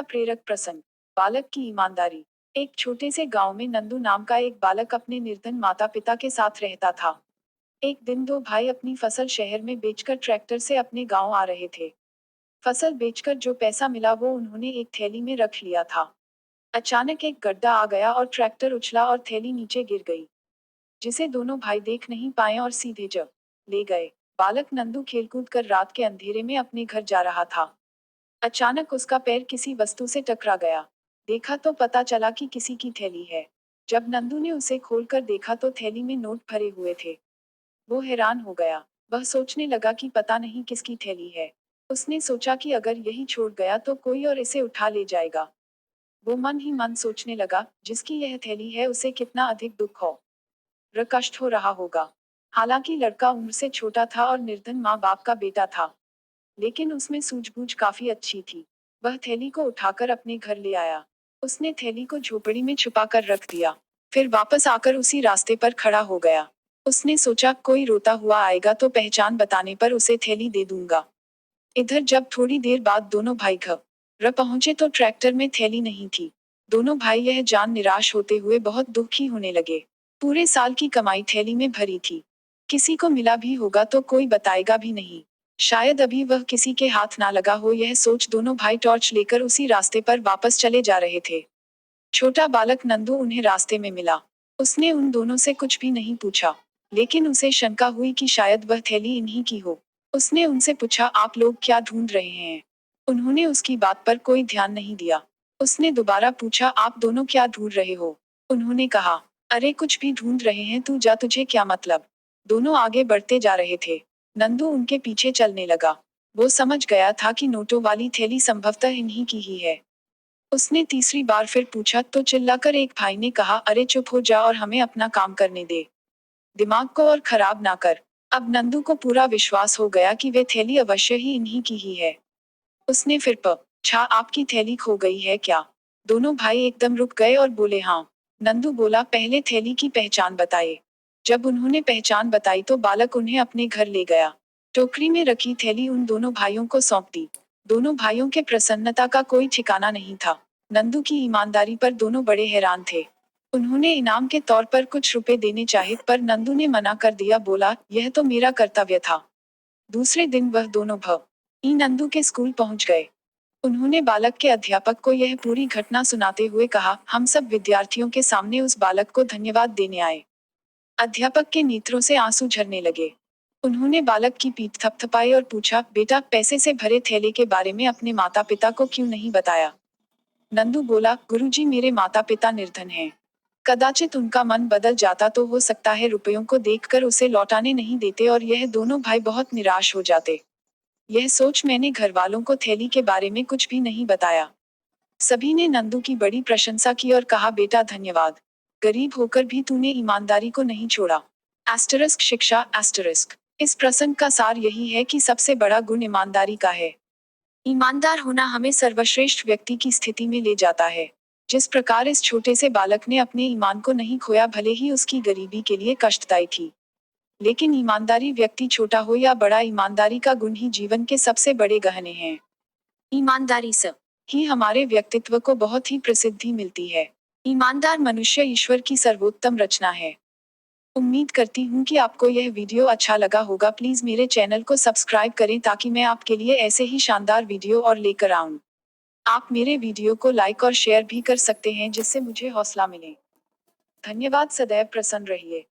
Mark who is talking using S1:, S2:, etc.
S1: प्रेरक प्रसंग। बालक की ईमानदारी। एक छोटे से गांव में नंदू नाम का एक बालक अपने निर्धन माता पिता के साथ रहता था। एक दिन दो भाई अपनी फसल शहर में बेचकर ट्रैक्टर से अपने गांव आ रहे थे। फसल बेचकर जो पैसा मिला वो उन्होंने एक थैली में रख लिया था। अचानक एक गड्ढा आ गया और ट्रैक्टर उछला और थैली नीचे गिर गई, जिसे दोनों भाई देख नहीं पाए और सीधे जब ले गए। बालक नंदू खेलकूद कर रात के अंधेरे में अपने घर जा रहा था। अचानक उसका पैर किसी वस्तु से टकरा गया। देखा तो पता चला कि किसी की थैली है। जब नंदू ने उसे खोलकर देखा तो थैली में नोट भरे हुए थे। वो हैरान हो गया। वह सोचने लगा कि पता नहीं किसकी थैली है। उसने सोचा कि अगर यही छोड़ गया तो कोई और इसे उठा ले जाएगा। वो मन ही मन सोचने लगा, जिसकी यह थैली है उसे कितना अधिक दुख हो र कष्ट हो रहा होगा। हालांकि लड़का उम्र से छोटा था और निर्धन माँ बाप का बेटा था, लेकिन उसमें सूझबूझ काफी अच्छी थी। वह थैली को उठाकर अपने घर ले आया। उसने थैली को झोपड़ी में छुपा कर रख दिया। फिर वापस आकर उसी रास्ते पर खड़ा हो गया। उसने सोचा कोई रोता हुआ आएगा तो पहचान बताने पर उसे थैली दे दूंगा। इधर जब थोड़ी देर बाद दोनों भाई घर पहुंचे तो ट्रैक्टर में थैली नहीं थी। दोनों भाई यह जान निराश होते हुए बहुत दुखी होने लगे। पूरे साल की कमाई थैली में भरी थी। किसी को मिला भी होगा तो कोई बताएगा भी नहीं। शायद अभी वह किसी के हाथ ना लगा हो, यह सोच दोनों भाई टॉर्च लेकर उसी रास्ते पर वापस चले जा रहे थे। छोटा बालक नंदू उन्हें रास्ते में मिला। उसने उन दोनों से कुछ भी नहीं पूछा, लेकिन उसे शंका हुई कि शायद वह थैली इन्हीं की हो। उसने उनसे पूछा, आप लोग क्या ढूंढ रहे हैं? उन्होंने उसकी बात पर कोई ध्यान नहीं दिया। उसने दोबारा पूछा, आप दोनों क्या ढूंढ रहे हो? उन्होंने कहा, अरे कुछ भी ढूंढ रहे हैं, तू जा, तुझे क्या मतलब? दोनों आगे बढ़ते जा रहे थे। नंदू उनके पीछे चलने लगा। वो समझ गया था कि नोटों वाली थैली संभवतः इन्हीं की ही है। उसने तीसरी बार फिर पूछा तो चिल्लाकर एक भाई ने कहा, अरे चुप हो जा और हमें अपना काम करने दे। दिमाग को और खराब ना कर। अब नंदू को पूरा विश्वास हो गया कि वे थैली अवश्य ही इन्हीं की ही है। उसने फिर छा आपकी थैली खो गई है क्या? दोनों भाई एकदम रुक गए और बोले, हाँ। नंदू बोला, पहले थैली की पहचान बताए। जब उन्होंने पहचान बताई तो बालक उन्हें अपने घर ले गया। टोकरी में रखी थैली उन दोनों भाइयों को सौंप दी। दोनों भाइयों के प्रसन्नता का कोई ठिकाना नहीं था। नंदू की ईमानदारी पर दोनों बड़े हैरान थे। उन्होंने इनाम के तौर पर कुछ रुपए देने चाहे, पर नंदू ने मना कर दिया। बोला, यह तो मेरा कर्तव्य था। दूसरे दिन वह दोनों नंदू के स्कूल पहुंच गए। उन्होंने बालक के अध्यापक को यह पूरी घटना सुनाते हुए कहा, हम सब विद्यार्थियों के सामने उस बालक को धन्यवाद देने आए। अध्यापक के नेत्रों से आंसू झरने लगे। उन्होंने बालक की पीठ थपथपाई और पूछा, बेटा, पैसे से भरे थैले के बारे में अपने माता पिता को क्यों नहीं बताया? नंदू बोला, गुरुजी, मेरे माता पिता निर्धन हैं। कदाचित उनका मन बदल जाता तो हो सकता है रुपयों को देखकर उसे लौटाने नहीं देते और यह दोनों भाई बहुत निराश हो जाते। यह सोच मैंने घर वालों को थैली के बारे में कुछ भी नहीं बताया। सभी ने नंदू की बड़ी प्रशंसा की और कहा, बेटा धन्यवाद। गरीब होकर भी तूने ईमानदारी को नहीं छोड़ा। एस्टरिस्क शिक्षा एस्टरिस्क। इस प्रसंग का सार यही है कि सबसे बड़ा गुण ईमानदारी का है। ईमानदार होना हमें सर्वश्रेष्ठ व्यक्ति की स्थिति में ले जाता है। जिस प्रकार इस छोटे से बालक ने अपने ईमान को नहीं खोया, भले ही उसकी गरीबी के लिए कष्टदायी थी, लेकिन ईमानदारी व्यक्ति छोटा हो या बड़ा, ईमानदारी का गुण ही जीवन के सबसे बड़े गहने हैं। ईमानदारी से ही हमारे व्यक्तित्व को बहुत ही प्रसिद्धि मिलती है। ईमानदार मनुष्य ईश्वर की सर्वोत्तम रचना है। उम्मीद करती हूँ कि आपको यह वीडियो अच्छा लगा होगा। प्लीज मेरे चैनल को सब्सक्राइब करें ताकि मैं आपके लिए ऐसे ही शानदार वीडियो और लेकर आऊं। आप मेरे वीडियो को लाइक और शेयर भी कर सकते हैं, जिससे मुझे हौसला मिले। धन्यवाद। सदैव प्रसन्न रहिए।